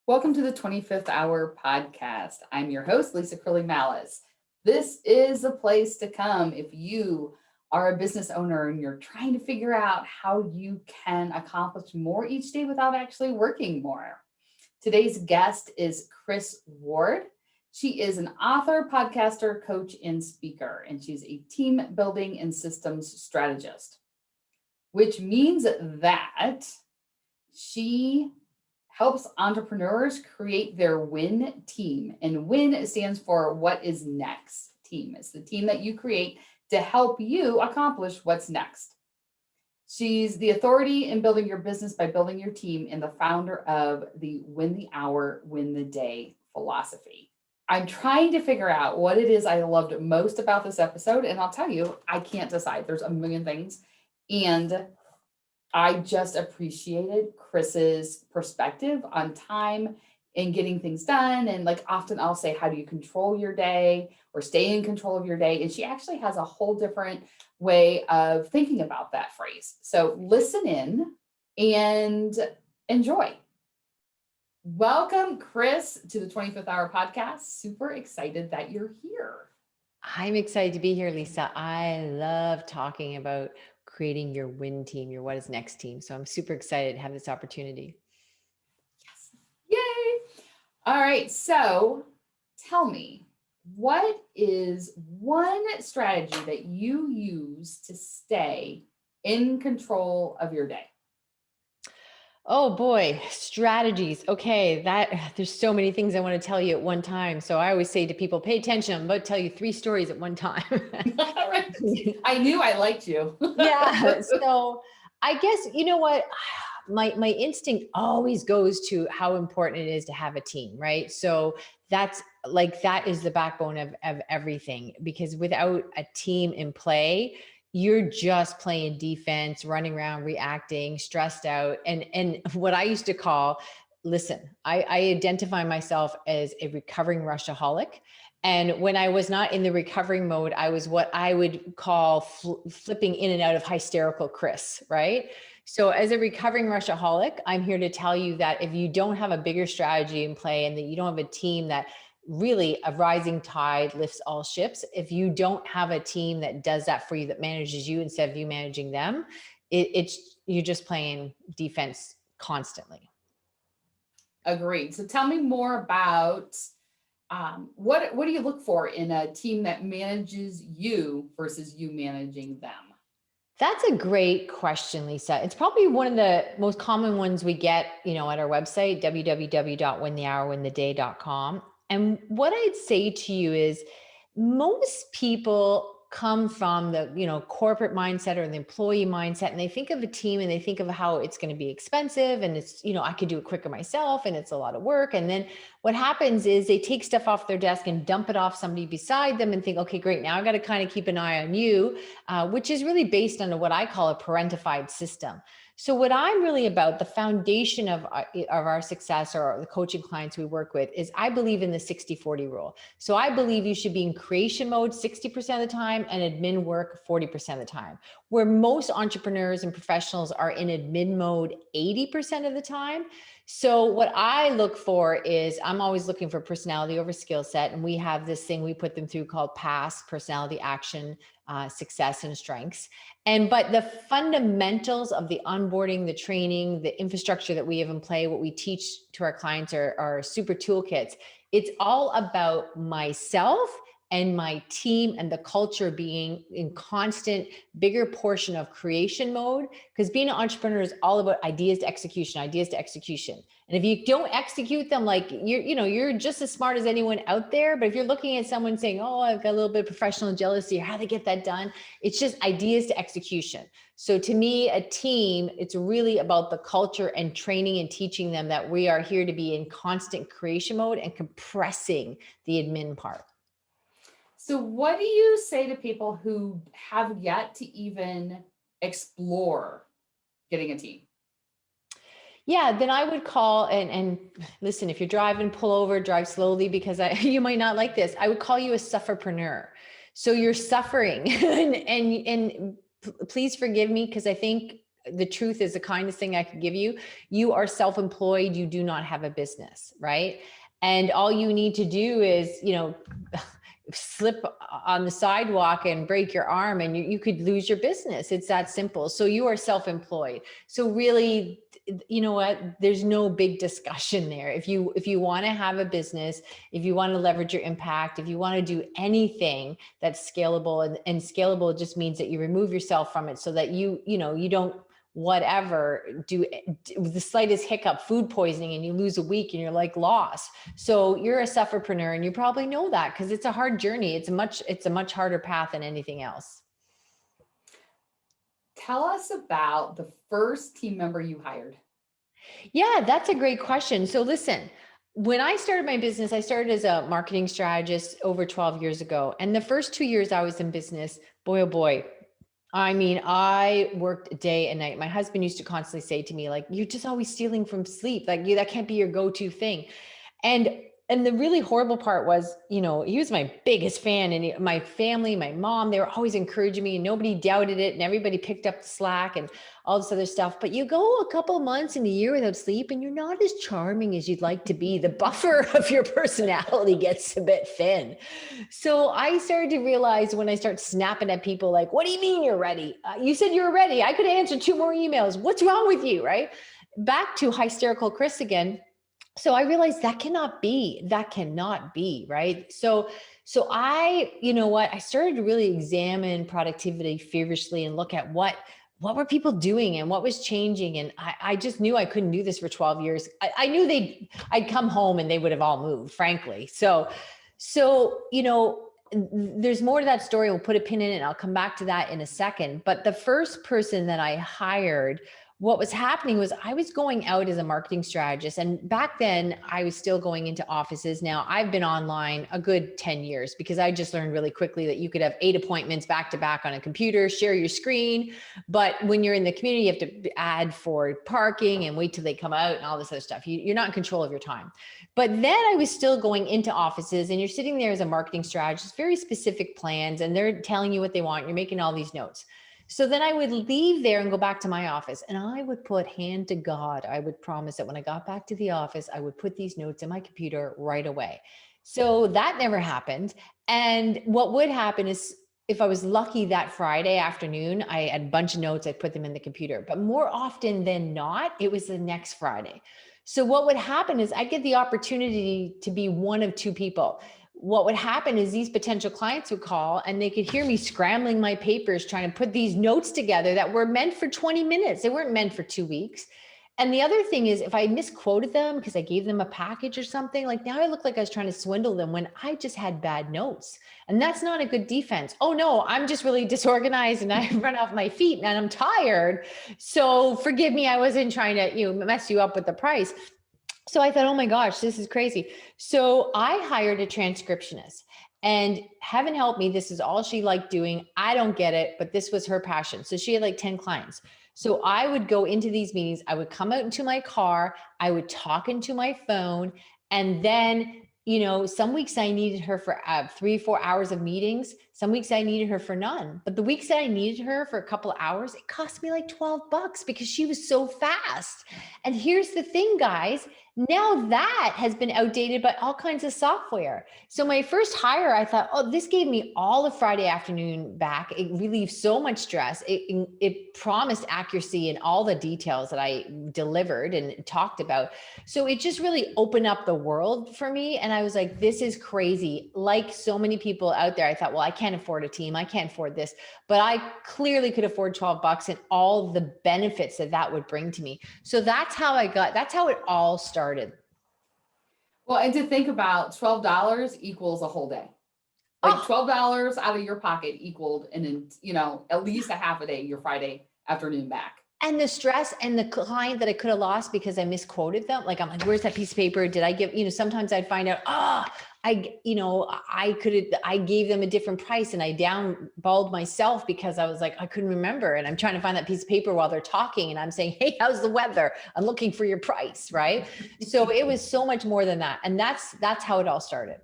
Welcome to the 25th Hour podcast. I'm your host, Lisa Curly Malice. This is a place to come if you are a business owner and you're trying to figure out how you can accomplish more each day without actually working more. Today's guest is Kris Ward. She is an author, podcaster, coach, and speaker, and she's a team building and systems strategist, which means that she helps entrepreneurs create their WIN team. And WIN stands for what is next team. It's the team that you create to help you accomplish what's next. She's the authority in building your business by building your team and the founder of the Win the Hour, Win the Day philosophy. I'm trying to figure out what it is I loved most about this episode. And I'll tell you, I can't decide. There's a million things. And I just appreciated Kris's perspective on time and getting things done. And like often I'll say, how do you control your day or stay in control of your day? And she actually has a whole different way of thinking about that phrase. So listen in and enjoy. Welcome, Kris, to the 25th Hour podcast. Super excited that you're here. I'm excited to be here, Lisa. I love talking about creating your WIN team, your what is next team. So I'm super excited to have this opportunity. Yes. Yay. All right. So tell me, what is one strategy that you use to stay in control of your day? Oh boy, strategies. Okay, there's so many things I want to tell you at one time. So I always say to people, pay attention. I'm about to tell you 3 stories at one time. Right. I knew I liked you. Yeah. So I guess, you know what? My instinct always goes to how important it is to have a team, right? So that is the backbone of everything, because without a team in play, you're just playing defense, running around, reacting, stressed out. And what I used to call, listen, I identify myself as a recovering Rushaholic. And when I was not in the recovering mode, I was what I would call flipping in and out of hysterical Kris, right? So as a recovering Rushaholic, I'm here to tell you that if you don't have a bigger strategy in play and that you don't have a team that really a rising tide lifts all ships, if you don't have a team that does that for you, that manages you instead of you managing them, it's you're just playing defense constantly. Agreed. So tell me more about what do you look for in a team that manages you versus you managing them? That's a great question, Lisa. It's probably one of the most common ones we get, at our website, www.winthehourwintheday.com. And what I'd say to you is most people come from the, corporate mindset or the employee mindset, and they think of a team and they think of how it's going to be expensive and it's, I could do it quicker myself and it's a lot of work. And then what happens is they take stuff off their desk and dump it off somebody beside them and think, okay, great, now I got to kind of keep an eye on you, which is really based on what I call a parentified system. So what I'm really about, the foundation of our success or the coaching clients we work with, is I believe in the 60-40 rule. So I believe you should be in creation mode 60% of the time and admin work 40% of the time, where most entrepreneurs and professionals are in admin mode 80% of the time. So what I look for is I'm always looking for personality over skill set. And we have this thing we put them through called PASS, personality, action, success, and strengths. But the fundamentals of the onboarding, the training, the infrastructure that we have in play, what we teach to our clients are super toolkits. It's all about myself and my team and the culture being in constant, bigger portion of creation mode, because being an entrepreneur is all about ideas to execution, ideas to execution. And if you don't execute them, like you're just as smart as anyone out there. But if you're looking at someone saying, oh, I've got a little bit of professional jealousy or how they get that done, it's just ideas to execution. So to me, a team, it's really about the culture and training and teaching them that we are here to be in constant creation mode and compressing the admin part. So what do you say to people who have yet to even explore getting a team? Yeah, then I would call and listen, if you're driving, pull over, drive slowly, because you might not like this. I would call you a sufferpreneur. So you're suffering and please forgive me, because I think the truth is the kindest thing I could give you. You are self-employed. You do not have a business, right? And all you need to do is, slip on the sidewalk and break your arm and you could lose your business. It's that simple. So you are self-employed. So really, you know what, there's no big discussion there. If you want to have a business, if you want to leverage your impact, if you want to do anything that's scalable, and scalable just means that you remove yourself from it so that you don't whatever do the slightest hiccup, food poisoning, and you lose a week and you're like lost. So you're a sufferpreneur, and you probably know that because it's a hard journey. It's a much harder path than anything else. Tell us about the first team member you hired. Yeah, that's a great question. So listen, when I started my business, I started as a marketing strategist over 12 years ago. And the first 2 years I was in business, boy, oh boy, I mean, I worked day and night. My husband used to constantly say to me, like, you're just always stealing from sleep. Like, that can't be your go-to thing. And the really horrible part was, he was my biggest fan, and my family, my mom, they were always encouraging me, and nobody doubted it, and everybody picked up the slack and all this other stuff. But you go a couple months in a year without sleep, and you're not as charming as you'd like to be. The buffer of your personality gets a bit thin. So I started to realize, when I start snapping at people like, what do you mean you're ready? You said you were ready. I could answer 2 more emails. What's wrong with you, right? Back to hysterical Kris again. So I realized that cannot be, right? So I, I started to really examine productivity feverishly and look at what were people doing and what was changing. And I just knew I couldn't do this for 12 years. I knew I'd come home and they would have all moved, frankly. So, there's more to that story. We'll put a pin in it, and I'll come back to that in a second. But the first person that I hired, what was happening was I was going out as a marketing strategist. And back then I was still going into offices. Now I've been online a good 10 years because I just learned really quickly that you could have 8 appointments back to back on a computer, share your screen. But when you're in the community, you have to add for parking and wait till they come out and all this other stuff. You're not in control of your time. But then I was still going into offices, and you're sitting there as a marketing strategist, very specific plans, and they're telling you what they want. You're making all these notes. So then I would leave there and go back to my office, and I would put, hand to God, I would promise that when I got back to the office, I would put these notes in my computer right away. So that never happened. And what would happen is, if I was lucky that Friday afternoon, I had a bunch of notes, I'd put them in the computer. But more often than not, it was the next Friday. So what would happen is I'd get the opportunity to be one of 2 people. What would happen is these potential clients would call, and they could hear me scrambling my papers, trying to put these notes together that were meant for 20 minutes. They weren't meant for 2 weeks. And the other thing is, if I misquoted them because I gave them a package or something, like, now I look like I was trying to swindle them when I just had bad notes. And that's not a good defense. Oh no, I'm just really disorganized and I run off my feet and I'm tired. So forgive me, I wasn't trying to, mess you up with the price. So I thought, oh my gosh, this is crazy. So I hired a transcriptionist, and heaven help me, this is all she liked doing. I don't get it, but this was her passion. So she had like 10 clients. So I would go into these meetings, I would come out into my car, I would talk into my phone, and then, some weeks I needed her for 3-4 hours of meetings. Some weeks I needed her for none. But the weeks that I needed her for a couple of hours, it cost me like $12 because she was so fast. And here's the thing, guys. Now that has been outdated by all kinds of software. So my first hire, I thought, oh, this gave me all of Friday afternoon back. It relieved so much stress. It promised accuracy in all the details that I delivered and talked about. So it just really opened up the world for me. And I was like, this is crazy. Like so many people out there, I thought, well, I can't afford a team. I can't afford this, but I clearly could afford $12 and all the benefits that would bring to me. So that's how it all started. Well, and to think about, $12 equals a whole day. Like $12 out of your pocket equaled, and then, at least a half a day, your Friday afternoon back. And the stress and the client that I could have lost because I misquoted them. Like, I'm like, where's that piece of paper? Did I give, sometimes I'd find out, I gave them a different price, and I downballed myself because I was like, I couldn't remember. And I'm trying to find that piece of paper while they're talking. And I'm saying, hey, how's the weather? I'm looking for your price. Right. So it was so much more than that. And that's how it all started.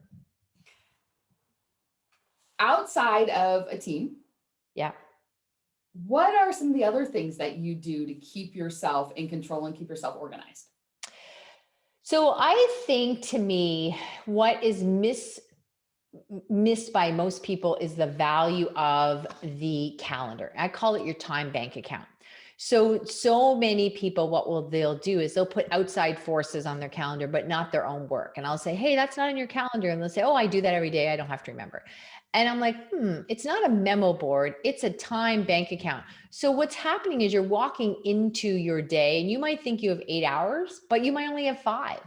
Outside of a team. Yeah. What are some of the other things that you do to keep yourself in control and keep yourself organized? So I think to me, what is missed by most people is the value of the calendar. I call it your time bank account. So many people, they'll do is they'll put outside forces on their calendar, but not their own work. And I'll say, hey, that's not in your calendar. And they'll say, oh, I do that every day. I don't have to remember. And I'm like, it's not a memo board. It's a time bank account. So what's happening is you're walking into your day and you might think you have 8 hours, but you might only have 5.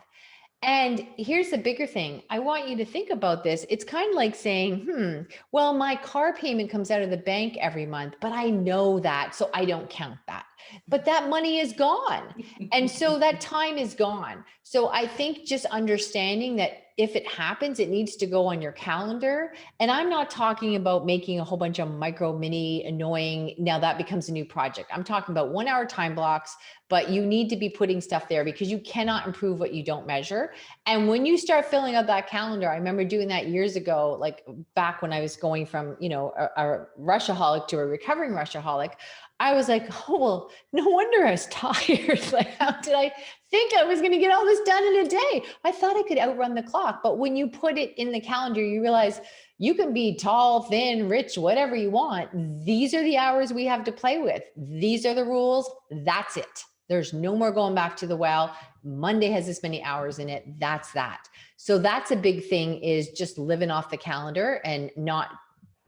And here's the bigger thing. I want you to think about this. It's kind of like saying, well, my car payment comes out of the bank every month, but I know that, so I don't count that. But that money is gone. And so that time is gone. So I think just understanding that if it happens, it needs to go on your calendar. And I'm not talking about making a whole bunch of micro, mini, annoying. Now that becomes a new project. I'm talking about 1 hour time blocks, but you need to be putting stuff there because you cannot improve what you don't measure. And when you start filling up that calendar, I remember doing that years ago, like back when I was going from, a Rushaholic to a recovering Rushaholic. I was like, oh, well, no wonder I was tired. Like, how did I think I was going to get all this done in a day? I thought I could outrun the clock. But when you put it in the calendar, you realize you can be tall, thin, rich, whatever you want. These are the hours we have to play with. These are the rules. That's it. There's no more going back to the well. Monday has this many hours in it. That's that. So that's a big thing, is just living off the calendar and not,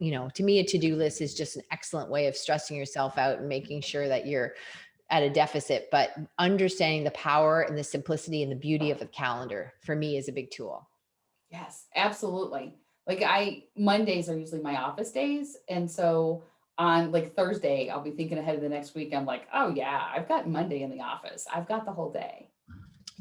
to me, a to-do list is just an excellent way of stressing yourself out and making sure that you're at a deficit. But understanding the power and the simplicity and the beauty of the calendar for me is a big tool. Yes, absolutely. Like Mondays are usually my office days. And so on like Thursday, I'll be thinking ahead of the next week. I'm like, oh yeah, I've got Monday in the office. I've got the whole day.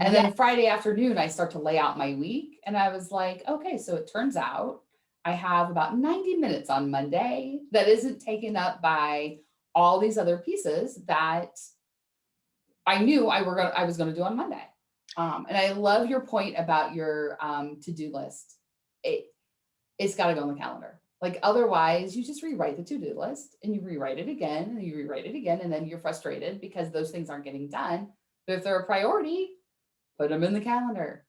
And Yeah. then Friday afternoon, I start to lay out my week. And I was like, okay, so it turns out I have about 90 minutes on Monday that isn't taken up by all these other pieces that I knew I was going to do on Monday. And I love your point about your to-do list. It, it's got to go on the calendar. Like otherwise, you just rewrite the to-do list and you rewrite it again and you rewrite it again. And then you're frustrated because those things aren't getting done. But if they're a priority, put them in the calendar.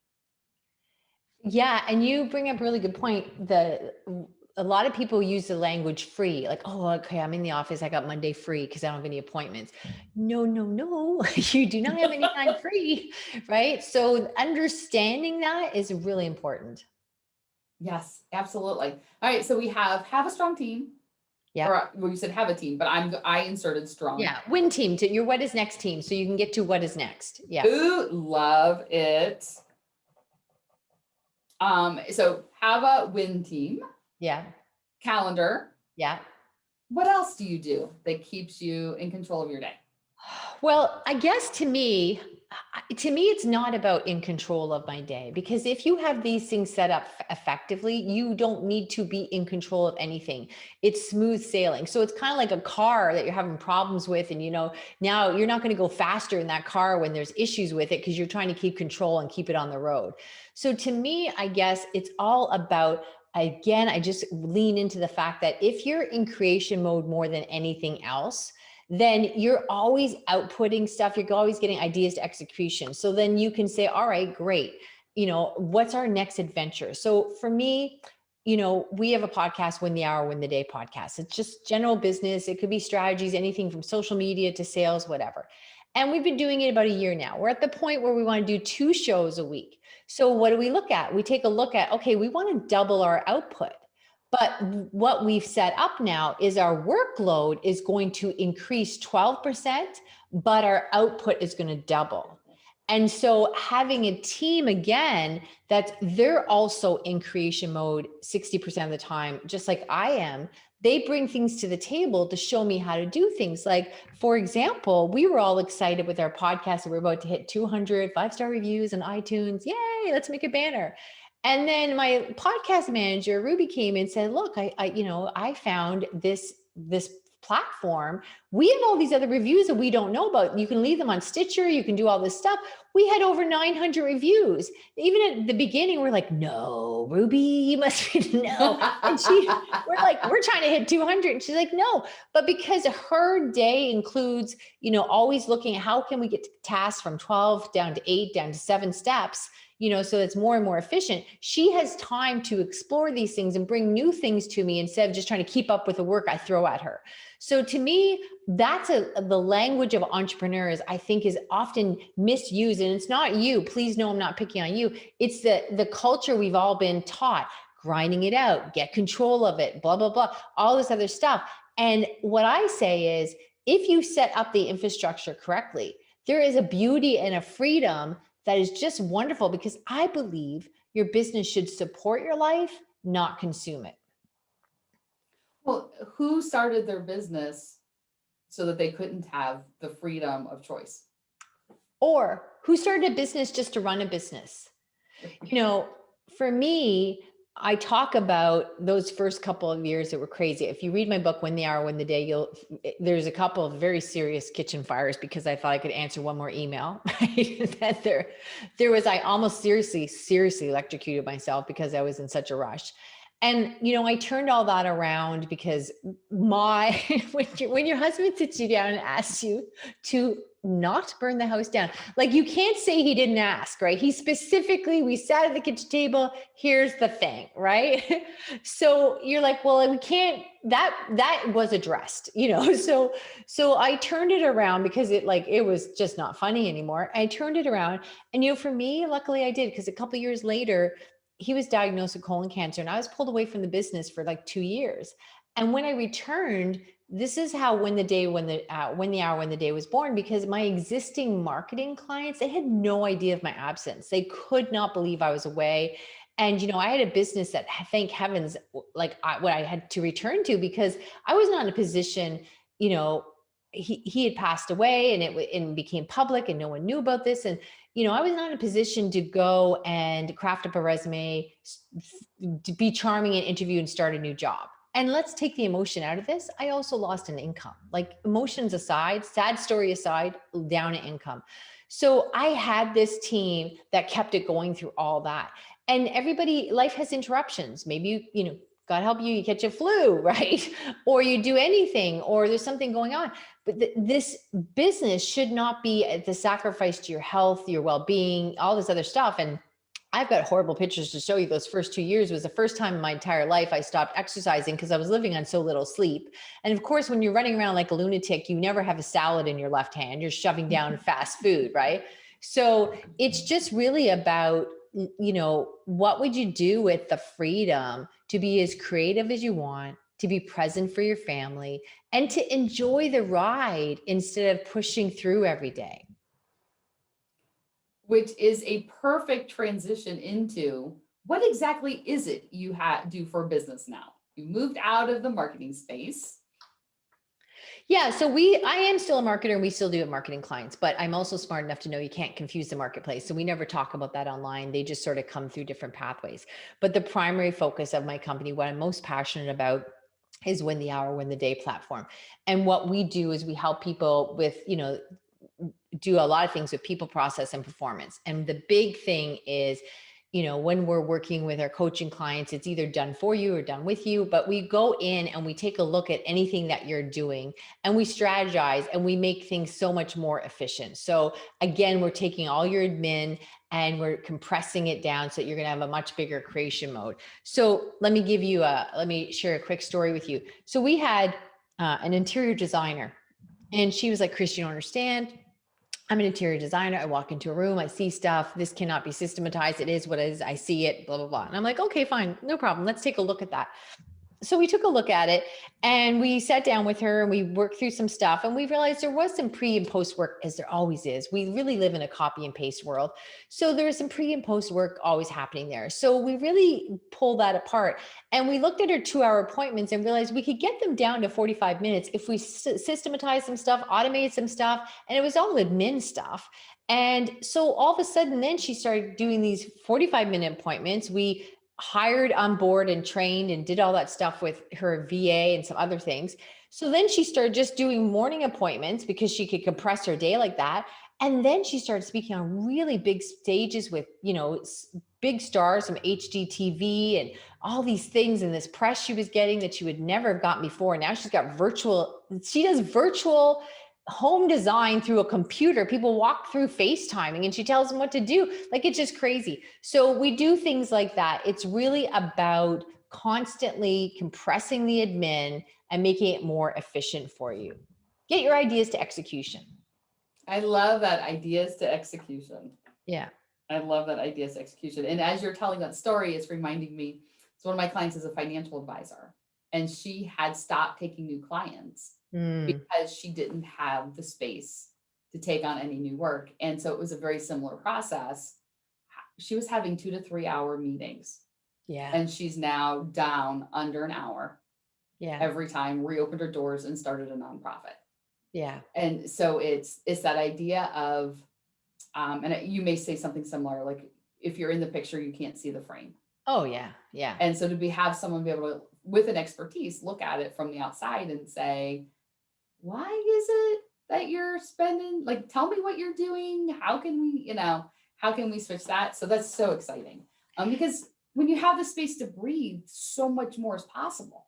Yeah, and you bring up a really good point. A lot of people use the language free, like, oh, okay, I'm in the office, I got Monday free because I don't have any appointments. No, no, no, you do not have any time free, right? So understanding that is really important. Yes, absolutely. All right. So we have a strong team, Yeah. or well, you said have a team, but I inserted strong. Yeah. Win team to your what is next team. So you can get to what is next. Yeah. Ooh, love it. So have a win team, Yeah. calendar. Yeah. What else do you do that keeps you in control of your day? Well, I guess to me, it's not about in control of my day, because if you have these things set up effectively, you don't need to be in control of anything. It's smooth sailing. So it's kind of like a car that you're having problems with. And, now you're not going to go faster in that car when there's issues with it because you're trying to keep control and keep it on the road. So to me, I guess it's all about, again, I just lean into the fact that if you're in creation mode more than anything else, then you're always outputting stuff. You're always getting ideas to execution. So then you can say, all right, great. What's our next adventure? So for me, we have a podcast, Win the Hour, Win the Day podcast. It's just general business. It could be strategies, anything from social media to sales, whatever. And we've been doing it about a year now. We're at the point where we want to do 2 shows a week. So what do we look at? We take a look at, okay, we want to double our output. But what we've set up now is our workload is going to increase 12%, but our output is going to double. And so having a team, again, that they're also in creation mode 60% of the time, just like I am, they bring things to the table to show me how to do things. Like, for example, we were all excited with our podcast that we're about to hit 200 5-star reviews on iTunes. Yay, let's make a banner. And then my podcast manager, Ruby, came and said, look, I found this platform, we have all these other reviews that we don't know about. You can leave them on Stitcher, you can do all this stuff. We had over 900 reviews. Even at the beginning, we're like, no, Ruby, you must be no. And we're like, we're trying to hit 200. And she's like, no. But because her day includes, always looking at how can we get tasks from 12 down to 8, down to 7 steps, so it's more and more efficient. She has time to explore these things and bring new things to me instead of just trying to keep up with the work I throw at her. So to me, that's the language of entrepreneurs, I think, is often misused. And it's not you. Please know I'm not picking on you. It's the culture we've all been taught, grinding it out, get control of it, blah, blah, blah, all this other stuff. And what I say is, if you set up the infrastructure correctly, there is a beauty and a freedom that is just wonderful, because I believe your business should support your life, not consume it. Well, who started their business so that they couldn't have the freedom of choice? Or who started a business just to run a business? For me, I talk about those first couple of years that were crazy. If you read my book, Win the Hour, Win the Day, there's a couple of very serious kitchen fires because I thought I could answer one more email. Right? That there was, I almost seriously electrocuted myself because I was in such a rush. And, I turned all that around because when your husband sits you down and asks you to not burn the house down, like, you can't say he didn't ask, right? He specifically, we sat at the kitchen table, here's the thing, right? So you're like, well, we can't, that was addressed, so I turned it around because it was just not funny anymore. I turned it around, and, for me, luckily I did, because a couple of years later, he was diagnosed with colon cancer, and I was pulled away from the business for 2 years. And when I returned, this is how Win the Hour, Win the Day was born, because my existing marketing clients, they had no idea of my absence. They could not believe I was away. And, I had a business that, thank heavens, what I had to return to, because I was not in a position, he had passed away, and it became public, and no one knew about this. And, I was not in a position to go and craft up a resume, to be charming and interview and start a new job. And let's take the emotion out of this. I also lost an income, emotions aside, sad story aside, down in income. So I had this team that kept it going through all that. And everybody, life has interruptions. Maybe God help you, you catch a flu, right? Or you do anything, or there's something going on. But this business should not be at the sacrifice to your health, your well-being, all this other stuff. And I've got horrible pictures to show you. Those first 2 years was the first time in my entire life I stopped exercising because I was living on so little sleep. And of course, when you're running around like a lunatic, you never have a salad in your left hand. You're shoving down fast food, right? So it's just really about, what would you do with the freedom to be as creative as you want, to be present for your family, and to enjoy the ride instead of pushing through every day. Which is a perfect transition into, what exactly is it you do for business now? You moved out of the marketing space. Yeah. So I am still a marketer, and we still do have marketing clients, but I'm also smart enough to know you can't confuse the marketplace. So we never talk about that online. They just sort of come through different pathways. But the primary focus of my company, what I'm most passionate about, is Win the Hour, Win the Day platform. And what we do is we help people with, do a lot of things with people, process, and performance. And the big thing is, when we're working with our coaching clients, it's either done for you or done with you, but we go in and we take a look at anything that you're doing, and we strategize, and we make things so much more efficient. So again, we're taking all your admin and we're compressing it down so that you're going to have a much bigger creation mode. So let me share a quick story with you. So we had an interior designer, and she was like, Kris, you don't understand. I'm an interior designer. I walk into a room, I see stuff. This cannot be systematized. It is what it is. I see it, blah, blah, blah. And I'm like, okay, fine. No problem. Let's take a look at that. So we took a look at it, and we sat down with her, and we worked through some stuff, and we realized there was some pre and post work, as there always is. We really live in a copy and paste world. So there was some pre and post work always happening there. So we really pulled that apart, and we looked at her 2-hour appointments and realized we could get them down to 45 minutes if we systematized some stuff, automated some stuff, and it was all admin stuff. And so all of a sudden, then she started doing these 45-minute appointments. We hired on board and trained and did all that stuff with her VA and some other things. So then she started just doing morning appointments because she could compress her day like that. And then she started speaking on really big stages with, big stars from HGTV and all these things and this press she was getting that she would never have gotten before. Now she does virtual home design through a computer. People walk through FaceTiming and she tells them what to do. Like, it's just crazy. So we do things like that. It's really about constantly compressing the admin and making it more efficient for you. Get your ideas to execution. I love that, ideas to execution. Yeah. I love that, ideas to execution. And as you're telling that story, it's reminding me, so one of my clients is a financial advisor, and she had stopped taking new clients because she didn't have the space to take on any new work. And so it was a very similar process. She was having 2 to 3 hour meetings. Yeah. And she's now down under an hour. Yeah. Every time, reopened her doors and started a nonprofit. Yeah. And so it's that idea of, you may say something similar, like if you're in the picture, you can't see the frame. Oh yeah. Yeah. And so have someone be able to, with an expertise, look at it from the outside and say, why is it that you're spending, like, tell me what you're doing. How can we switch that? So that's so exciting. Because when you have the space to breathe, so much more is possible.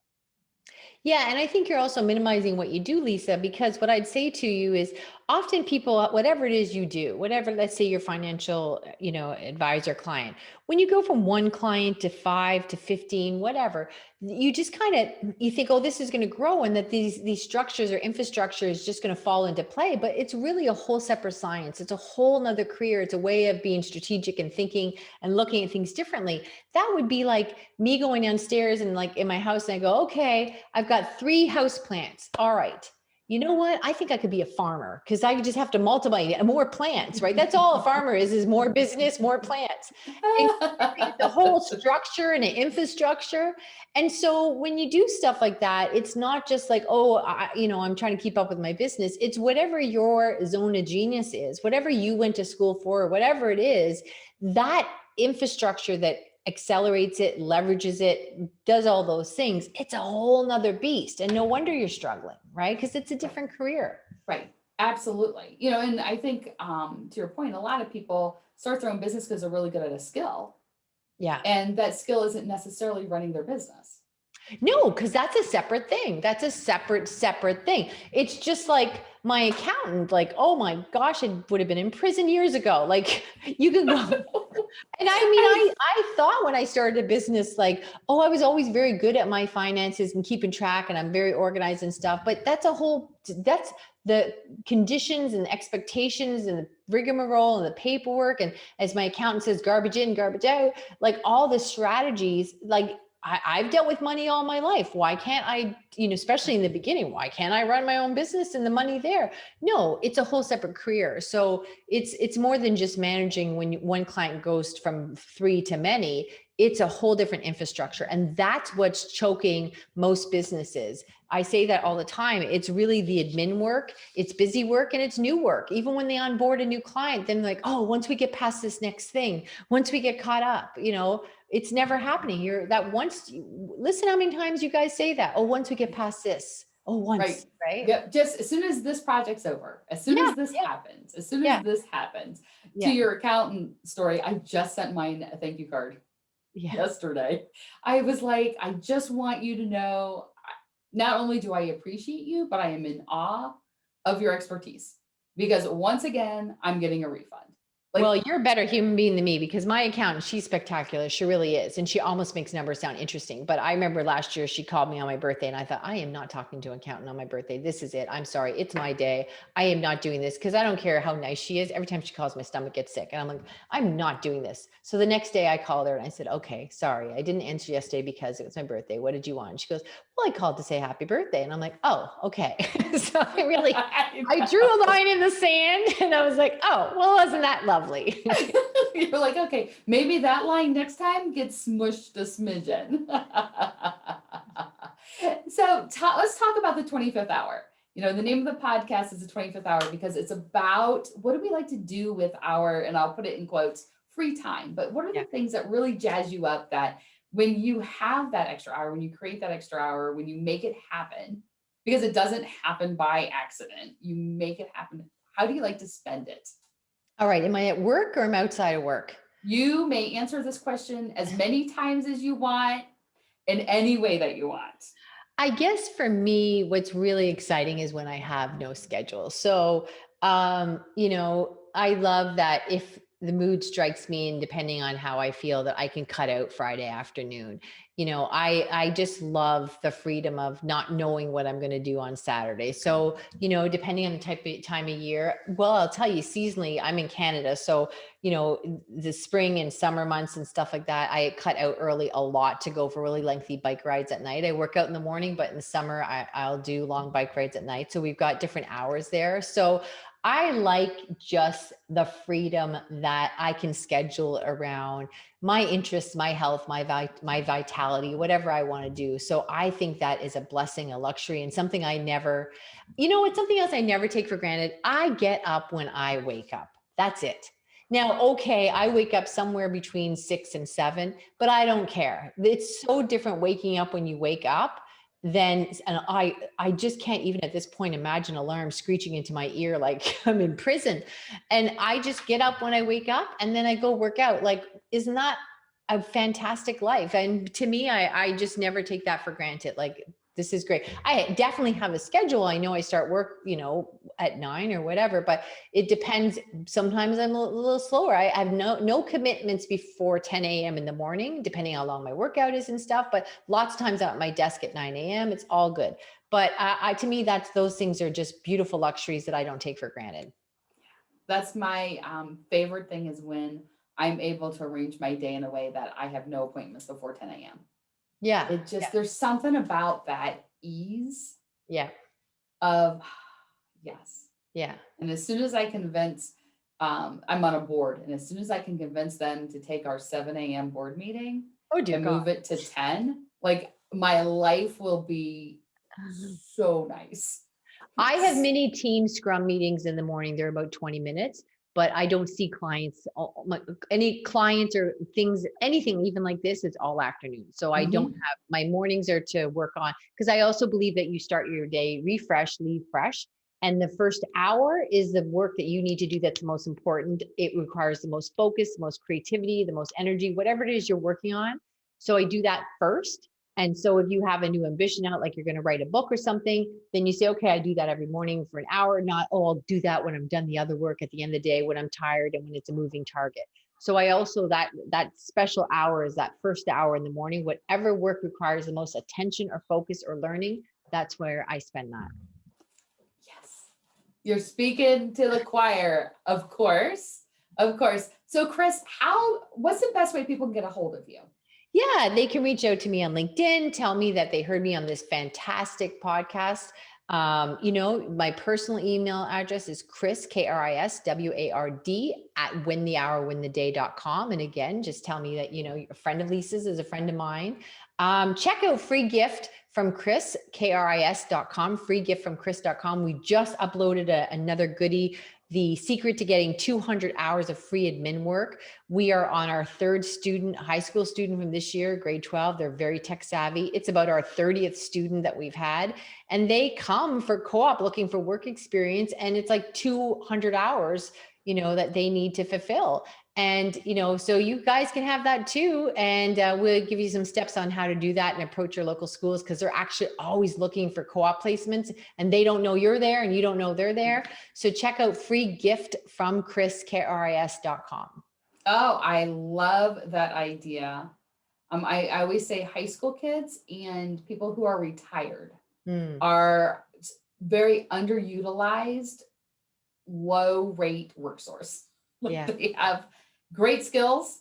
Yeah. And I think you're also minimizing what you do, Lisa, because what I'd say to you is often people, whatever it is you do, whatever, let's say your financial, advisor client, when you go from one client to 5 to 15, whatever, you just you think, oh, this is going to grow and that these structures or infrastructure is just going to fall into play. But it's really a whole separate science. It's a whole nother career. It's a way of being strategic and thinking and looking at things differently. That would be like me going downstairs and like in my house and I go, okay, I've got 3 house plants. All right. You know what? I think I could be a farmer because I just have to multiply more plants, right? That's all a farmer is more business, more plants. And the whole structure and an infrastructure. And so when you do stuff like that, it's not just like, oh, I'm trying to keep up with my business. It's whatever your zone of genius is, whatever you went to school for, or whatever it is, that infrastructure that accelerates it, leverages it, does all those things, it's a whole nother beast. And no wonder you're struggling, right? Because it's a different career. Right. Absolutely. And I think, to your point, a lot of people start their own business because they're really good at a skill. Yeah. And that skill isn't necessarily running their business. No, because that's a separate thing. That's a separate thing. It's just like my accountant, like, oh my gosh, I would have been in prison years ago. Like you could go. And I thought when I started a business, like, oh, I was always very good at my finances and keeping track and I'm very organized and stuff. But that's the conditions and expectations and the rigmarole and the paperwork. And as my accountant says, garbage in, garbage out, like all the strategies, like I've dealt with money all my life. Why can't I, especially in the beginning, why can't I run my own business and the money there? No, it's a whole separate career. So it's more than just managing when one client goes from 3 to many. It's a whole different infrastructure. And that's what's choking most businesses. I say that all the time. It's really the admin work, it's busy work, and it's new work. Even when they onboard a new client, then like, oh, once we get past this next thing, once we get caught up, it's never happening. Listen how many times you guys say that. Oh, once we get past this. Oh, once, right? Yep. Just as soon as this project's over, as soon as this happens, to your accountant story, I just sent mine a thank you card yesterday. I was like, I just want you to know, not only do I appreciate you, but I am in awe of your expertise because once again, I'm getting a refund. Well, you're a better human being than me because my accountant, she's spectacular. She really is. And she almost makes numbers sound interesting. But I remember last year she called me on my birthday and I thought, I am not talking to an accountant on my birthday. This is it. I'm sorry. It's my day. I am not doing this because I don't care how nice she is. Every time she calls, my stomach gets sick. And I'm like, I'm not doing this. So the next day I called her and I said, okay, sorry. I didn't answer yesterday because it was my birthday. What did you want? And she goes, well, I called to say happy birthday. And I'm like, oh, okay. So I drew a line in the sand and I was like, oh, well, wasn't that lovely? You're like, okay, maybe that line next time gets smushed a smidgen. So let's talk about the 25th hour. The name of the podcast is the 25th hour because it's about what do we like to do with our, and I'll put it in quotes, free time. But what are the things that really jazz you up that when you have that extra hour, when you create that extra hour, when you make it happen, because it doesn't happen by accident, you make it happen. How do you like to spend it? All right. Am I at work or am I outside of work? You may answer this question as many times as you want in any way that you want. I guess for me, what's really exciting is when I have no schedule. So, I love that if the mood strikes me and depending on how I feel that I can cut out Friday afternoon. I just love the freedom of not knowing what I'm going to do on Saturday. So, depending on the type of time of year, well, I'll tell you seasonally, I'm in Canada. So, the spring and summer months and stuff like that, I cut out early a lot to go for really lengthy bike rides at night. I work out in the morning, but in the summer, I'll do long bike rides at night. So we've got different hours there. So I like just the freedom that I can schedule around my interests, my health, my vitality, whatever I want to do. So I think that is a blessing, a luxury, and something I never, it's something else I never take for granted. I get up when I wake up. That's it. Now, okay, I wake up somewhere between 6 and 7, but I don't care. It's so different waking up when you wake up than, and I just can't even at this point imagine alarm screeching into my ear like I'm in prison. And I just get up when I wake up and then I go work out. Like, isn't that a fantastic life? And to me, I just never take that for granted. Like, this is great. I definitely have a schedule. I know I start work, at 9 or whatever, but it depends. Sometimes I'm a little slower. I have no commitments before 10 a.m. in the morning, depending how long my workout is and stuff. But lots of times I'm at my desk at 9 a.m. It's all good. But to me, those things are just beautiful luxuries that I don't take for granted. That's my favorite thing is when I'm able to arrange my day in a way that I have no appointments before 10 a.m. Yeah. It just, there's something about that ease Yeah. of, yes. Yeah. And as soon as I convince, I'm on a board, and as soon as I can convince them to take our 7 a.m. board meeting Oh, dear and God. move it to 10, like my life will be so nice. I have many team scrum meetings in the morning. They're about 20 minutes, but I don't see clients, any clients or things, anything even like this, it's all afternoon. So I don't have, my mornings are to work on, because I also believe that you start your day refresh, leave fresh. And the first hour is the work that you need to do that's the most important. It requires the most focus, the most creativity, the most energy, whatever it is you're working on. So I do that first. And so if you have a new ambition out, like you're going to write a book or something, then you say, okay, I do that every morning for an hour, not, oh, I'll do that when I'm done the other work at the end of the day, when I'm tired and when it's a moving target. So I also, that special hour is that first hour in the morning, whatever work requires the most attention or focus or learning, that's where I spend that. Yes. You're speaking to the choir, of course. Of course. So Kris, what's the best way people can get a hold of you? Yeah, they can reach out to me on LinkedIn, tell me that they heard me on this fantastic podcast. My personal email address is Kris, KrisWard at winthehourwintheday.com. And again, just tell me that, a friend of Lisa's is a friend of mine. Check out free gift from Kris, KRIS.com, free gift from Kris.com. We just uploaded another goodie, the secret to getting 200 hours of free admin work. We are on our third high school student from this year, grade 12. They're very tech savvy. It's about our 30th student that we've had. And they come for co-op looking for work experience. And it's like 200 hours, that they need to fulfill. And, so you guys can have that too. And we'll give you some steps on how to do that and approach your local schools, because they're actually always looking for co-op placements and they don't know you're there and you don't know they're there. So check out free gift from Kris, KRIS.com. Oh, I love that idea. I always say high school kids and people who are retired are very underutilized, low rate work source. Yeah. They have great skills,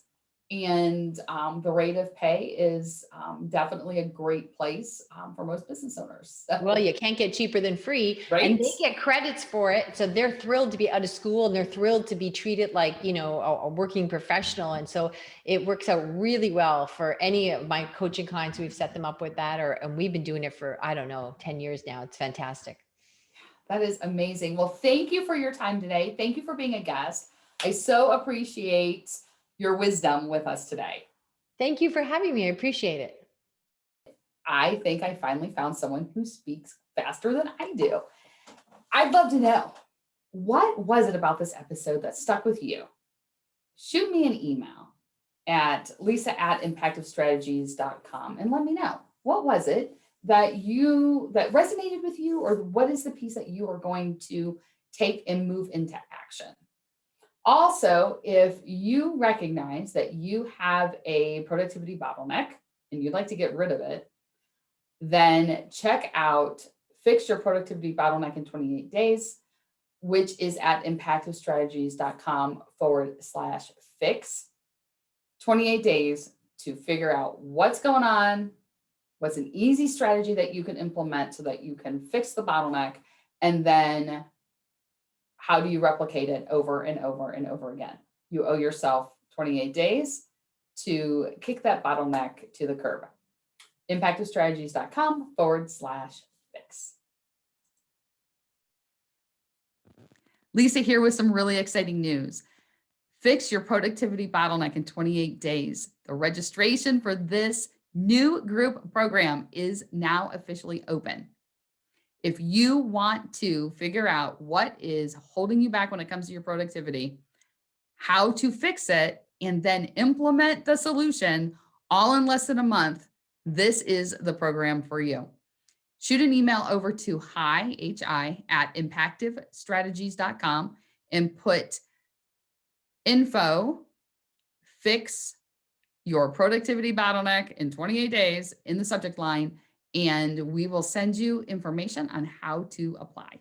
and the rate of pay is definitely a great place for most business owners. So, well, you can't get cheaper than free, right? And they get credits for it. So they're thrilled to be out of school and they're thrilled to be treated like, a working professional. And so it works out really well for any of my coaching clients. We've set them up with that, and we've been doing it for, 10 years now. It's fantastic. That is amazing. Well, thank you for your time today. Thank you for being a guest. I so appreciate your wisdom with us today. Thank you for having me. I appreciate it. I think I finally found someone who speaks faster than I do. I'd love to know, what was it about this episode that stuck with you? Shoot me an email at lisa@impactivestrategies.com and let me know, what was it that resonated with you, or what is the piece that you are going to take and move into action? Also, if you recognize that you have a productivity bottleneck and you'd like to get rid of it, then check out Fix Your Productivity Bottleneck in 28 Days, which is at impactivestrategies.com/fix. 28 days to figure out what's going on, what's an easy strategy that you can implement so that you can fix the bottleneck, and then how do you replicate it over and over and over again? You owe yourself 28 days to kick that bottleneck to the curb. impactivestrategies.com/fix. Lisa here with some really exciting news. Fix Your Productivity Bottleneck in 28 Days. The registration for this new group program is now officially open. If you want to figure out what is holding you back when it comes to your productivity, how to fix it, and then implement the solution all in less than a month, this is the program for you. Shoot an email over to hi@impactivestrategies.com and put info, fix your productivity bottleneck in 28 days in the subject line, and we will send you information on how to apply.